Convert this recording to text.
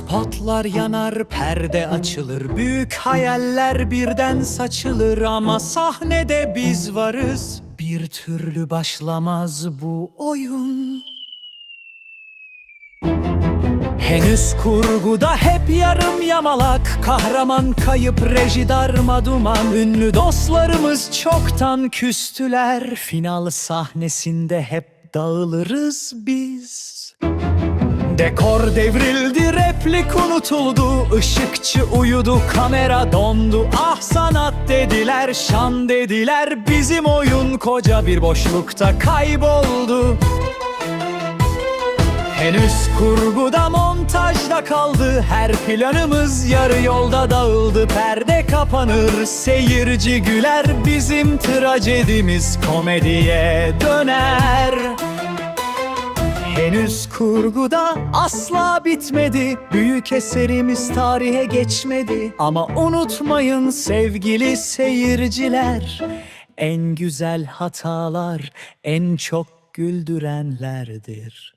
Spotlar yanar, perde açılır, büyük hayaller birden saçılır. Ama sahnede biz varız, bir türlü başlamaz bu oyun. Henüz kurguda hep yarım yamalak, kahraman kayıp, reji darmaduman. Ünlü dostlarımız çoktan küstüler, final sahnesinde hep dağılırız biz. Dekor devrildi, replik unutuldu, ışıkçı uyudu, kamera dondu. Ah sanat dediler, şan dediler, bizim oyun koca bir boşlukta kayboldu. Henüz kurguda, montajda kaldı, her planımız yarı yolda dağıldı. Perde kapanır, seyirci güler, bizim trajedimiz komediye döner. Henüz kurguda asla bitmedi, büyük eserimiz tarihe geçmedi. Ama unutmayın sevgili seyirciler, en güzel hatalar en çok güldürenlerdir.